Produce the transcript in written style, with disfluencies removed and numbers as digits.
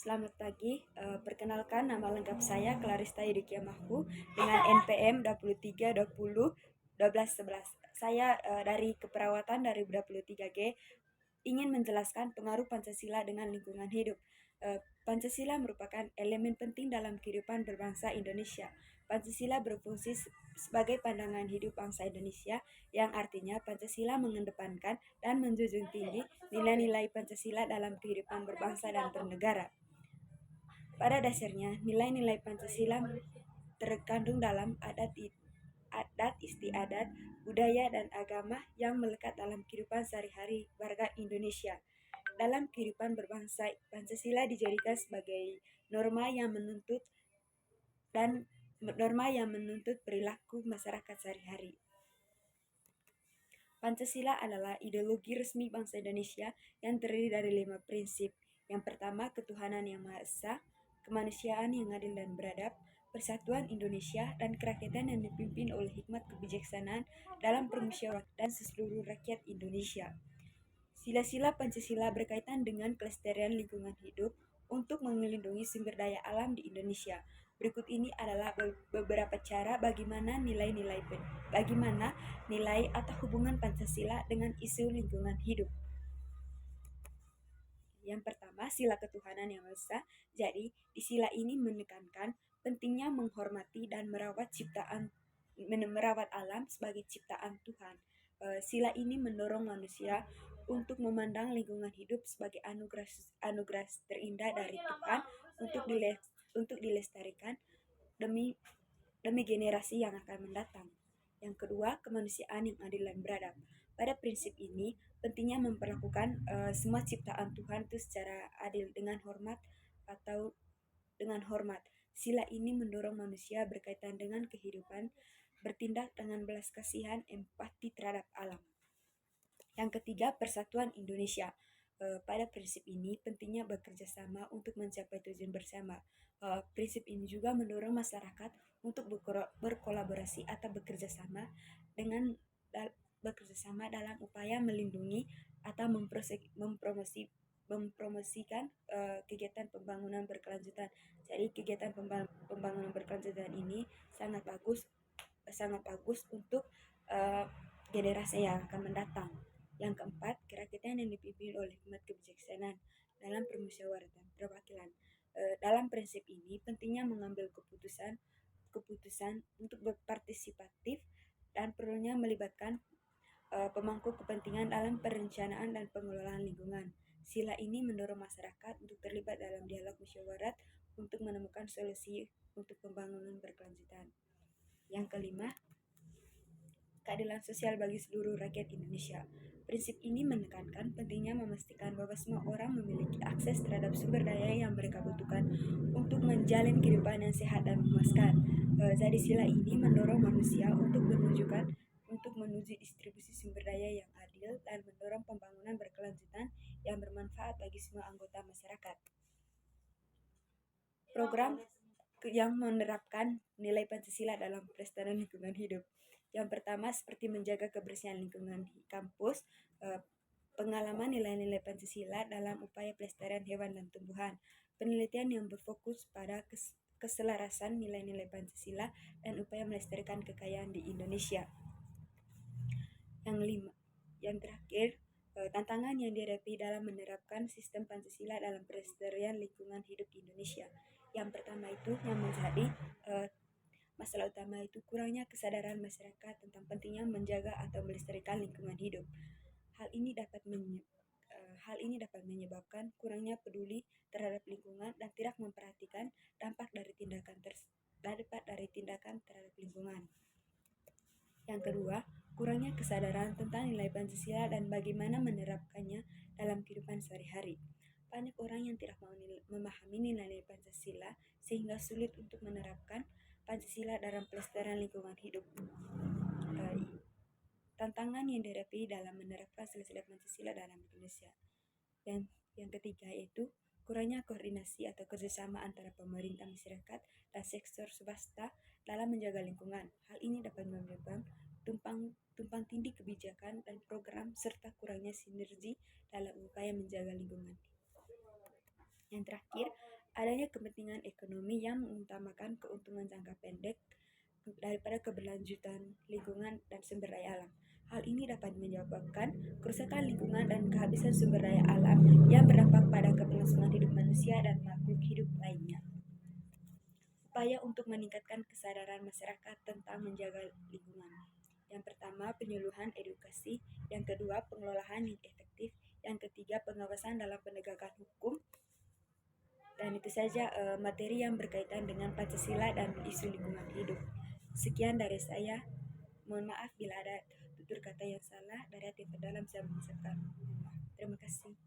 Selamat pagi, perkenalkan nama lengkap saya Clarista Yudikia Mahfu dengan NPM 23201211. Saya dari keperawatan dari 23G ingin menjelaskan pengaruh Pancasila dengan lingkungan hidup. Pancasila merupakan elemen penting dalam kehidupan berbangsa Indonesia. Pancasila berfungsi sebagai pandangan hidup bangsa Indonesia, yang artinya Pancasila mengedepankan dan menjunjung tinggi nilai-nilai Pancasila dalam kehidupan berbangsa dan bernegara. Pada dasarnya, nilai-nilai Pancasila terkandung dalam adat istiadat, budaya, dan agama yang melekat dalam kehidupan sehari-hari warga Indonesia. Dalam kehidupan berbangsa, Pancasila dijadikan sebagai norma yang menuntut perilaku masyarakat sehari-hari. Pancasila adalah ideologi resmi bangsa Indonesia yang terdiri dari 5 prinsip. Yang pertama, ketuhanan yang Maha Esa, kemanusiaan yang adil dan beradab, persatuan Indonesia, dan kerakyatan yang dipimpin oleh hikmat kebijaksanaan dalam permusyawaratan dan seluruh rakyat Indonesia. Sila-sila Pancasila berkaitan dengan kelestarian lingkungan hidup untuk melindungi sumber daya alam di Indonesia. Berikut ini adalah beberapa cara bagaimana nilai atau hubungan Pancasila dengan isu lingkungan hidup. Yang pertama, sila ketuhanan yang Maha Esa. Jadi, di sila ini menekankan pentingnya menghormati dan merawat alam sebagai ciptaan Tuhan. Sila ini mendorong manusia untuk memandang lingkungan hidup sebagai anugerah terindah dari Tuhan untuk dilestarikan demi generasi yang akan mendatang. Yang kedua, kemanusiaan yang adil dan beradab. Pada prinsip ini, pentingnya memperlakukan semua ciptaan Tuhan itu secara adil dengan hormat. Sila ini mendorong manusia berkaitan dengan kehidupan, bertindak dengan belas kasihan, empati terhadap alam. Yang ketiga, persatuan Indonesia. Pada prinsip ini, pentingnya bekerja sama untuk mencapai tujuan bersama. Prinsip ini juga mendorong masyarakat untuk berkolaborasi atau bekerja sama dalam upaya melindungi atau mempromosikan kegiatan pembangunan berkelanjutan. Jadi kegiatan pembangunan berkelanjutan ini sangat bagus untuk generasi yang akan mendatang. Yang keempat, kerakyatan yang dipimpin oleh hikmat kebijaksanaan dalam permusyawaratan perwakilan. Dalam prinsip ini, pentingnya mengambil keputusan untuk berpartisipatif dan perlunya melibatkan pemangku kepentingan dalam perencanaan dan pengelolaan lingkungan. Sila ini mendorong masyarakat untuk terlibat dalam dialog musyawarat untuk menemukan solusi untuk pembangunan berkelanjutan. Yang kelima, keadilan sosial bagi seluruh rakyat Indonesia. Prinsip ini menekankan pentingnya memastikan bahwa semua orang memiliki akses terhadap sumber daya yang mereka butuhkan untuk menjalin kehidupan yang sehat dan memuaskan. Jadi sila ini mendorong manusia untuk menuju distribusi sumber daya yang adil dan mendorong pembangunan berkelanjutan yang bermanfaat bagi semua anggota masyarakat. Program yang menerapkan nilai Pancasila dalam pelestarian lingkungan hidup. Yang pertama, seperti menjaga kebersihan lingkungan di kampus, pengalaman nilai-nilai Pancasila dalam upaya pelestarian hewan dan tumbuhan, penelitian yang berfokus pada keselarasan nilai-nilai Pancasila dan upaya melestarikan kekayaan di Indonesia. Yang terakhir, tantangan yang dihadapi dalam menerapkan sistem Pancasila dalam pelestarian lingkungan hidup di Indonesia. Yang pertama itu yang menjadi masalah utama itu kurangnya kesadaran masyarakat tentang pentingnya menjaga atau melestarikan lingkungan hidup. Hal ini dapat menyebabkan kurangnya peduli terhadap lingkungan dan tidak memperhatikan dampak dari tindakan terhadap lingkungan. Yang kedua, kurangnya kesadaran tentang nilai Pancasila dan bagaimana menerapkannya dalam kehidupan sehari-hari. Banyak orang yang tidak memahami nilai-nilai Pancasila sehingga sulit untuk menerapkan Pancasila dalam pelestarian lingkungan hidup. Tantangan yang dihadapi dalam menerapkan sila-sila Pancasila dalam Indonesia. Yang ketiga yaitu kurangnya koordinasi atau kerjasama antara pemerintah, masyarakat, dan sektor swasta dalam menjaga lingkungan. Hal ini dapat menyebabkan tumpang tindih kebijakan dan program serta kurangnya sinergi dalam upaya menjaga lingkungan. Yang terakhir, adanya kepentingan ekonomi yang mengutamakan keuntungan jangka pendek daripada keberlanjutan lingkungan dan sumber daya alam. Hal ini dapat menyebabkan kerusakan lingkungan dan kehabisan sumber daya alam yang berdampak pada keberlangsungan hidup manusia dan makhluk hidup lainnya. Upaya untuk meningkatkan kesadaran masyarakat tentang menjaga lingkungan. Yang pertama, penyuluhan edukasi. Yang kedua, pengelolaan yang efektif. Yang ketiga, pengawasan dalam penegakan hukum. Dan itu saja materi yang berkaitan dengan Pancasila dan isu lingkungan hidup. Sekian dari saya. Mohon maaf bila ada tutur kata yang salah. Dari hati terdalam saya mengucapkan terima kasih.